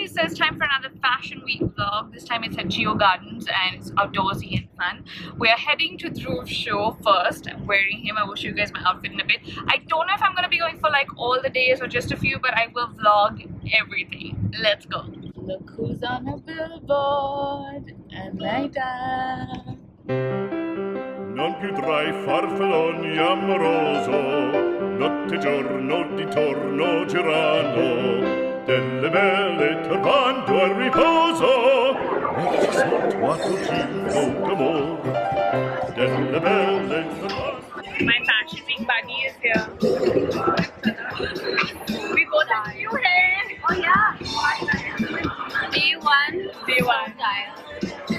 guys, so it's time for another fashion week vlog. This time it's at Geo Gardens and it's outdoorsy and fun. We're heading to Dhruv's show first. I'm wearing him. I will show you guys my outfit in a bit. I don't know if I'm gonna be going for like all the days or just a few, but I will vlog everything. Let's go. Look who's on a billboard and later. Non più tra i farfalloni amoroso, notte e giorno di torno girano, delle belle turbando al riposo, e ci sotto a giro d'amor, delle belle turbando. My fashion week buddy is here. We both have new hair. Oh yeah. Day one. Day one.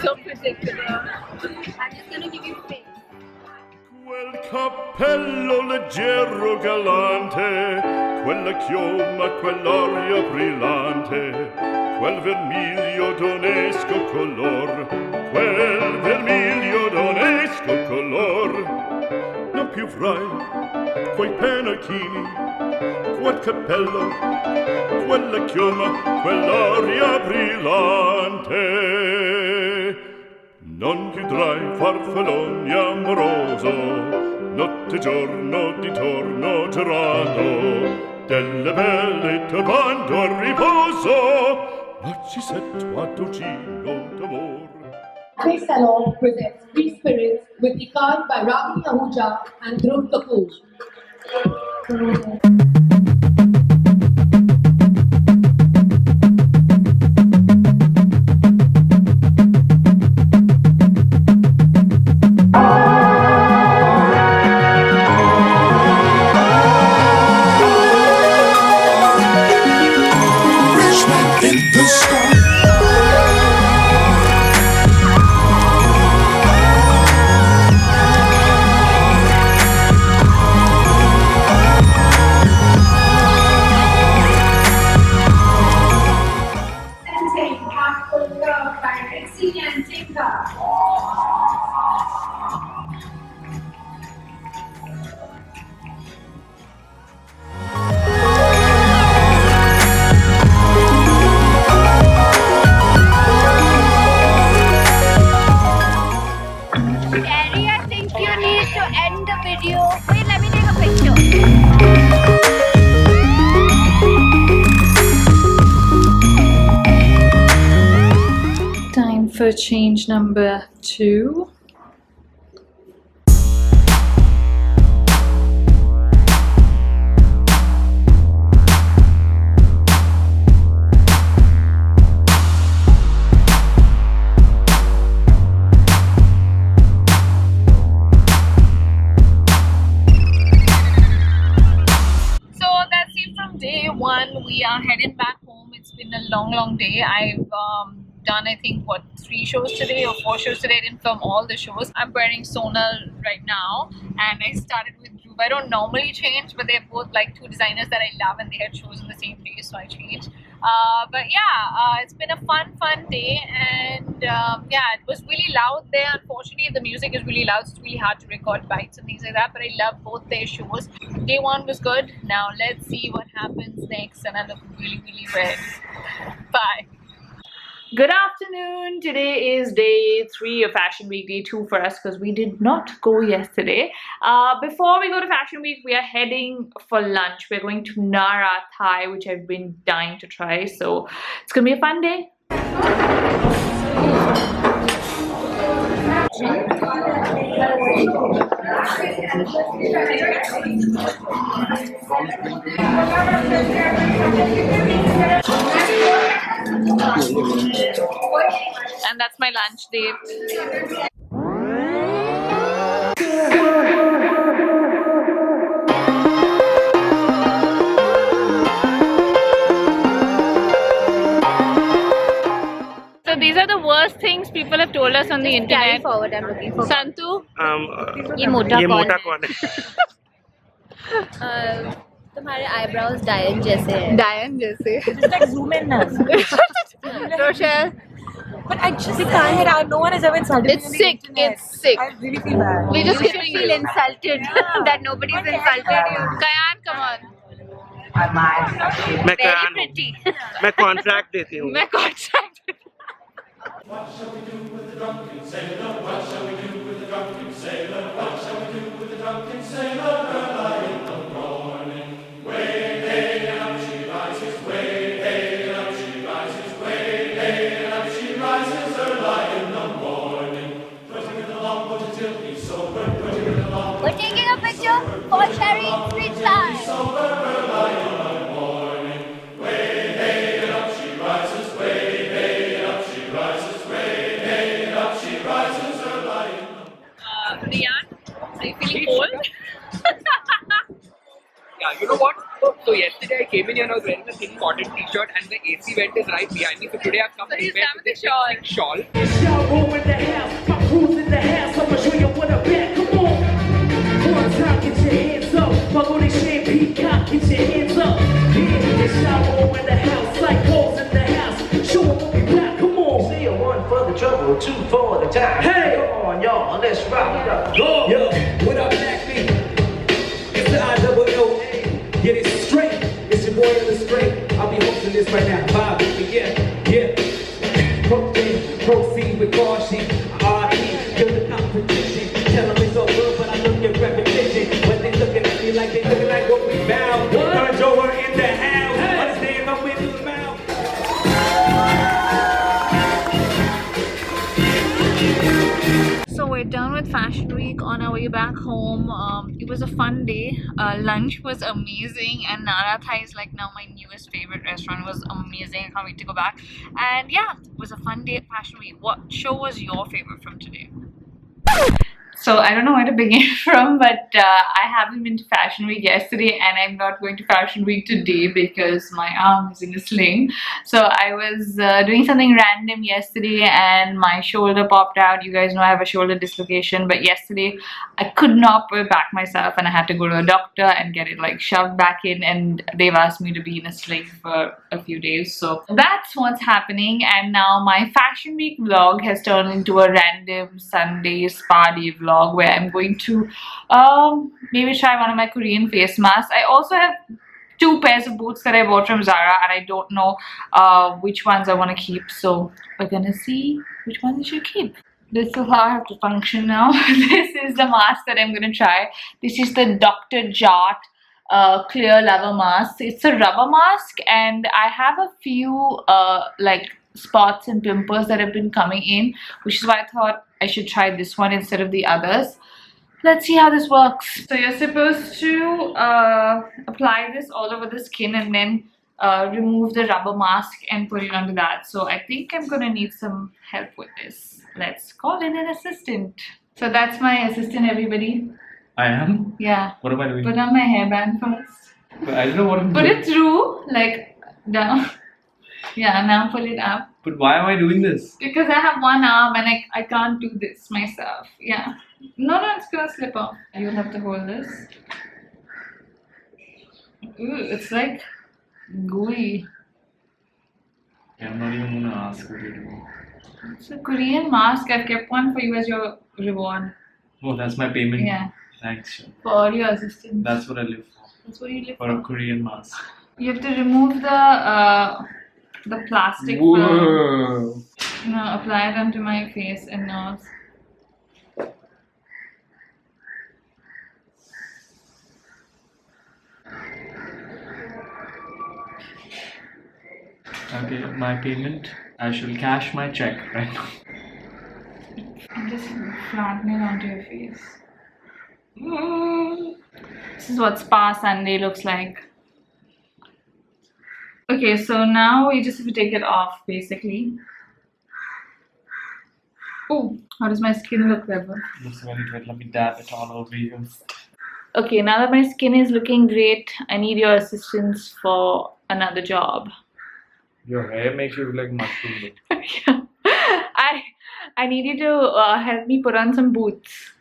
So predictable. I'm just gonna give you face. Quel cappello leggero galante, quella chioma, quell'aria brillante, quel vermiglio d'onesco color, quel vermiglio d'onesco color. Non più avrai quei pennacchini, quel cappello, quella chioma, quell'aria brillante. Non più tra i farfalloni amoroso, notte e giorno di torno girando, delle belle turbando al riposo, ma ci sento a giro d'amor. This salon presents Free Spirits with the card by Ragini Ahuja and Dhruv Kapoor. For change number 2. So that's it from day 1. We are heading back home. It's been a long day. I've done I think what 3 shows today or 4 shows today. I didn't film all the shows. I'm wearing Sonal right now and I started with Dhruv. I don't normally change, but they're both like 2 designers that I love and they had shows on the same day, so I changed. But yeah, it's been a fun day and yeah, it was really loud there. Unfortunately, the music is really loud, so it's really hard to record bites and things like that, but I love both their shows. Day 1 was good. Now let's see what happens next, and I look really red. Bye. Good afternoon. Today is day 3 of Fashion Week, day 2 for us because we did not go yesterday. Before we go to Fashion Week, we are heading for lunch. We're going to Nara Thai, which I've been dying to try. So it's going to be a fun day. And that's my lunch date. So these are the worst things people have told us on the internet. Carry forward, I'm looking for. Santu? ये मोटा कौन है? तुम्हारे eyebrows Diane जैसे हैं. Diane जैसे. Just like zoom in now. Rochelle? But I just can't. No one has ever insulted me. It's sick. It's sick. I really feel bad. We just feel insulted that nobody's insulted you. Kayan, come on. मैं Very करा लूँ। pretty. मैं contract देती हूँ। मैं contract. We're taking a picture for Sherry Street Style. Rian, are you feeling cold? Yeah, you know what? So yesterday I came in here and I was wearing a thin cotton t-shirt and the AC vent is right behind me. So today I've come So he's prepared done with with the this shawl. thick shawl. Y'all roll in the house, my crew's in the house. I'ma show you what I'm at. Come on. One time, get your hands up. Fuck on this shit, peacock, get your hands up. Yeah, it's y'all roll in the house, like holes in the house. Show 'em what we got. Come on. See a one for the trouble, two for the time. Hey! Come on, y'all, let's rock it up. Go. Yo, what up, Black Beat? It's the I-double-O-A. Get it straight. It's your boy in the straight. I'll be hosting this right now. Vibe with me, yeah. Proceed with caution. R.E. Feel the competition. Tell them it's all good, but I look at repetition. But they looking at me like they looking like what we bound. Turn over in the house. Understand I'm in the mouth. So we're done with Fashion Week on our way back home. It was a fun day. Lunch was amazing, and Naratha is like now my newest favorite restaurant. It was amazing. I can't wait to go back. And yeah, it was a fun day at Fashion Week. What show was your favorite from today? So I don't know where to begin from, but I haven't been to Fashion Week yesterday and I'm not going to Fashion Week today because my arm is in a sling. So I was doing something random yesterday and my shoulder popped out. You guys know I have a shoulder dislocation, but yesterday I could not put it back myself and I had to go to a doctor and get it like shoved back in, and they've asked me to be in a sling for a few days. So that's what's happening, and now my Fashion Week vlog has turned into a random Sunday spa day vlog where I'm going to maybe try one of my Korean face masks. I also have 2 pairs of boots that I bought from Zara and I don't know which ones I want to keep, so we're gonna see which ones I should keep. This is how I have to function now. This is the mask that I'm gonna try. This is the Dr. Jart clear leather mask. It's a rubber mask and I have a few like spots and pimples that have been coming in, which is why I thought I should try this one instead of the others. Let's see how this works. So you're supposed to apply this all over the skin and then remove the rubber mask and put it onto that. So I think I'm gonna need some help with this. Let's call in an assistant. So that's my assistant, everybody. I am? Yeah. What am I doing? Put on my hairband first. But I don't know what I'm Put doing. it through, like down. Yeah, now pull it up. But why am I doing this? Because I have one arm and I can't do this myself. Yeah. No, it's gonna slip off. You'll have to hold this. Ooh, it's like gooey. I'm not even gonna ask what you're doing. It's a Korean mask. I've kept one for you as your reward. Oh, that's my payment? Yeah. Thanks, Sean. For all your assistance. That's what I live for. That's what you live For a Korean mask. You have to remove the plastic film. Whoa! No, apply it onto my face and nose. Okay, my payment. I shall cash my check right now. And just flatten it onto your face. This is what Spa Sunday looks like. Okay, so now we just have to take it off basically. Oh, how does my skin look, Weber? Looks very good. Let me dab it all over you. Okay, now that my skin is looking great, I need your assistance for another job. Your hair makes you look like mushroom. Yeah. I need you to help me put on some boots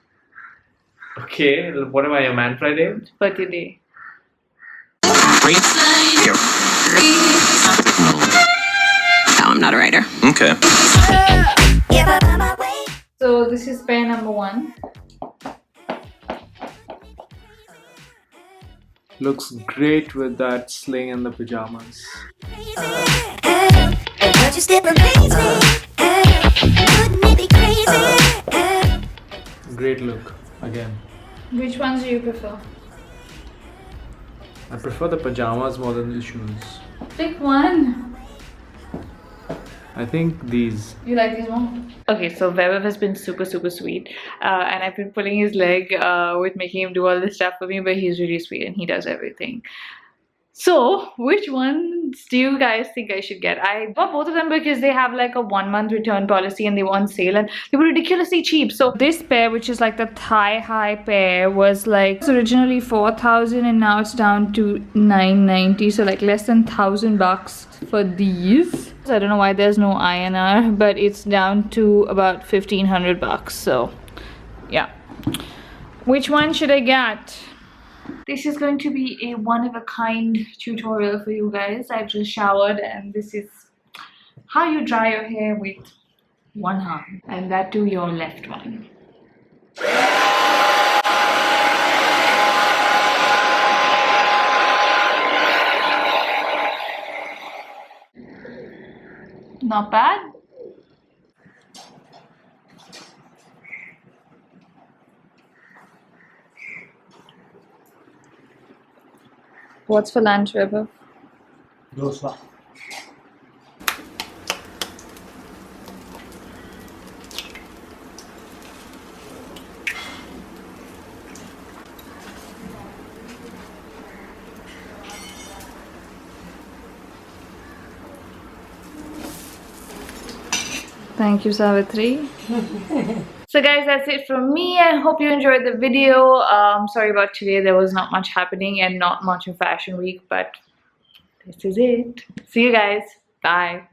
Okay, what am I, your man Friday? for today. No, I'm not a writer. Okay. So this is pair number 1. Looks great with that sling and the pajamas. Great look again. Which ones do you prefer? I prefer the pajamas more than the shoes. Pick one. I think these. You like these more? Okay, so Vaibhav has been super sweet, and I've been pulling his leg with making him do all this stuff for me, but he's really sweet and he does everything. So, which ones do you guys think I should get? I bought both of them because they have like a 1-month return policy and they were on sale and they were ridiculously cheap. So this pair, which is like the thigh-high pair, was like originally 4,000 and now it's down to 990. So like less than $1,000 for these. So I don't know why there's no INR, but it's down to about 1,500 bucks. So yeah. Which one should I get? This is going to be a one-of-a-kind tutorial for you guys. I've just showered and this is how you dry your hair with one arm, and that too your left one. Not bad. What's for lunch, Vaibhav? Dosa. Thank you, Savitri. So guys, that's it from me. I hope you enjoyed the video. Sorry about today, there was not much happening and not much of fashion week, but this is it. See you guys. Bye.